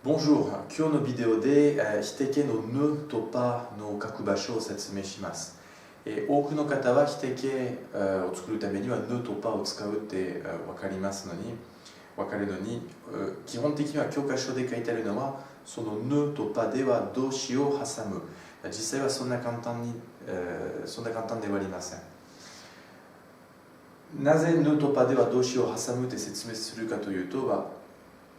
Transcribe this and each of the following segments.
Bonjour、今日のビデオでヒテケのぬとパの書く場所を説明します。多くの方はヒテケを作るためにはぬとパを使うって分かるのに、基本的には教科書で書いてあるのはそのぬとパでは動詞を挟む。実際はそんな簡単ではありません。なぜぬとパでは動詞を挟むって説明するかというと、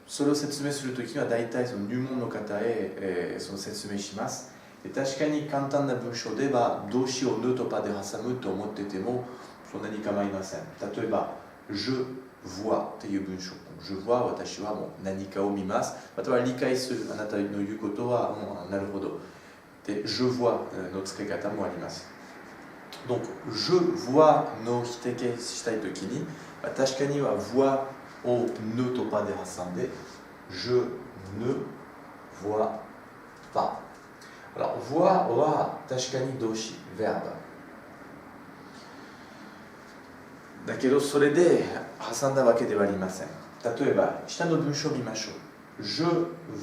それを説明するときには大体その入門の方へ、その説明します。確かに簡単な文章では動詞をぬとパで挟むと思っててもそんなに構いません。例えば、je vois という文章。je vois 私はもう何かを見ます。または理解するあなたの言うことはなるほど。で、je vois の付け方もあります。Donc, je vois の否定したいときに、確かには voir をぬとパで挟んで、je ne vois pas. Alors, voir は確かに動詞、verb。だけど、それで挟んだわけではありません。例えば、下の文章を見ましょう。je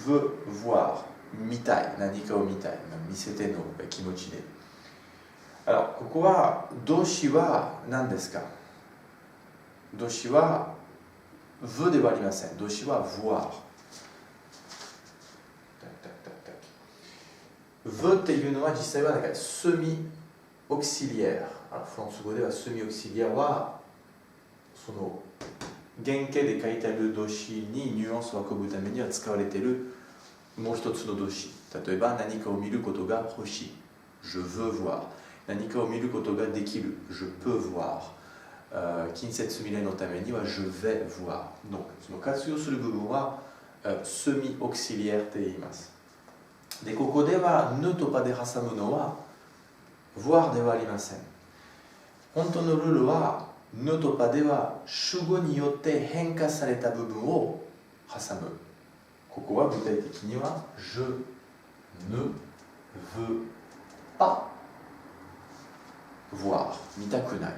veux voir 見たい、何かを見たい、見せての気持ちで。Alors, ここは動詞は何ですか？動詞は veux ではありません。動詞は voir。veux っていうのは実際はセミオクシリエール。フランス語ではセミオクシリエールはその原型で書いてある動詞にニュアンスを運ぶためには使われているもう一つの動詞。例えば何かを見ることが欲しい。je veux voir。何かを見ることができる。je peux voir。近接未来のためには je vais voir。donc その活用する部分はセミオクシリエールと言います。で、ここではぬとパで挟むのは voir ではありません。本当のルールはぬとパでは主語によって変化された部分を挟む。ここは具体的には je ne veux pas voir。見たくない。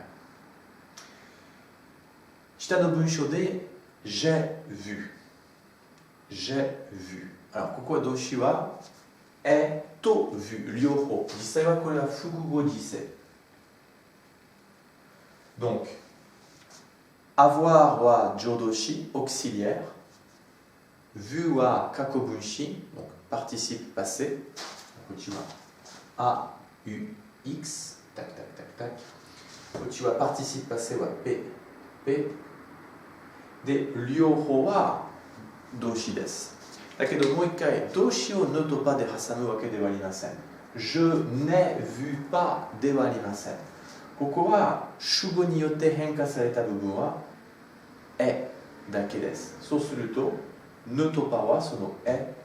下の文章で j'ai vu。j'ai vu。ここは動詞はえと vu 両方。実際はこれは複合時制。Donc, avoir は助動詞、auxiliaire。vu は過去分詞、donc participe passé。こっちは a, u, x。タクタクタクタク。こっちは participe passé は p。p。で、両方は動詞です。だけどもう一回、動詞をぬとパで挟むわけではありません。je n'ai vu pas ではありません。ここは主語によって変化された部分はえだけです。そうすると、ぬとパはそのえ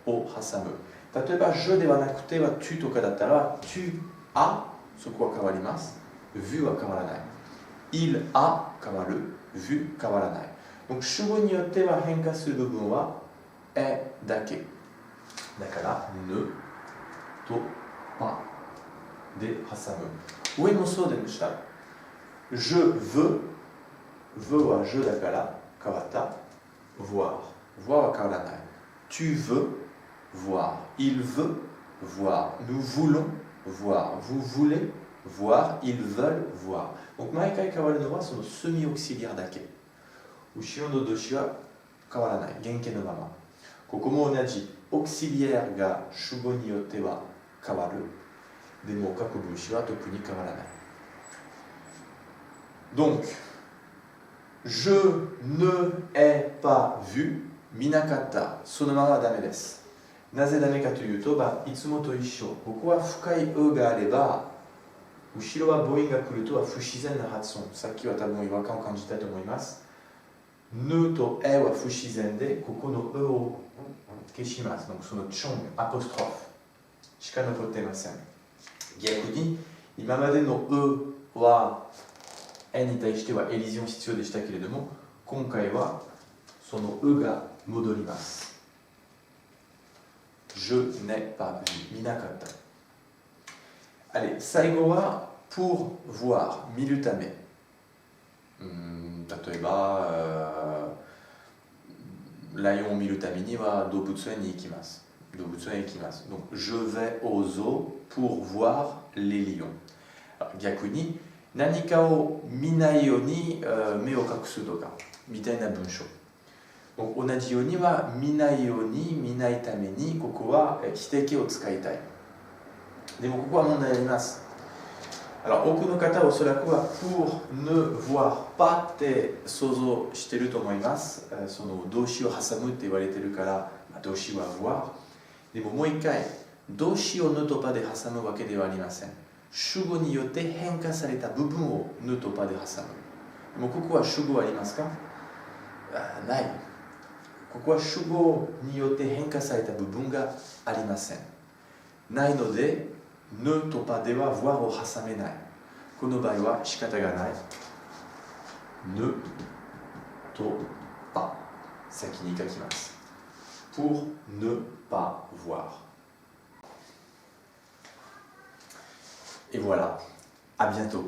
を挟む。例えば、je ではなくては tu とかだったら、tu as そこは変わります。vu は変わらない。il a 変わる。vu 変わらない。主語によっては変化する部分はえだけ。だから、ぬとパで挟む。上もそうでした。je veux。veux は je だから変わった。voir。voir は変わらない。tu veux voir。il veut voir。nous voulons voir。vous voulez voir。ils veulent voir。毎回変わるのはそのセミオクシリアだけ。後ろの動詞は変わらない。原型のまま。ここも同じ。オクシリエールが主語によっては変わる。でも過去分詞は特に変わらない。Donc, je ne ai pas vu 見なかった。そのままダメです。なぜダメかというと、いつもと一緒。ここは深い「う」があれば、後ろは母音が来るとは不自然な発音。さっきは多分違和感を感じたと思います。ぬとえは不自然で、ここのうを消します。そのチョン、アポストロフしか残っていません。逆に、今までのうはえに対してはエリジョン必要でしたけれども、今回はそのうが戻ります。je n'ai pas vu 見なかった。最後は pour voir 見るため。例えば、ライオンを見るためには動物園に行きます。動物園へ行きます。Donc, je vais au zoo pour voir les lions. 逆に、何かを見ないように目を隠すとか、みたいな文章。同じようには見ないように見ないためにここは否定形を使いたい。でもここは問題あります。多くの方はおそらくは pour ne voir pas って想像していると思います。その動詞を挟むって言われているから、動詞は voir。でももう一回、動詞を ne と pas で挟むわけではありません。主語によって変化された部分を ne と pas で挟む。でもここは主語ありますか？ない。ここは主語によって変化された部分がありません。ないので、ne と pas では voir を挟めない。この場合は仕方がない。ne と pas 先に書きます。pour ne pas voir. Et voilà, à bientôt.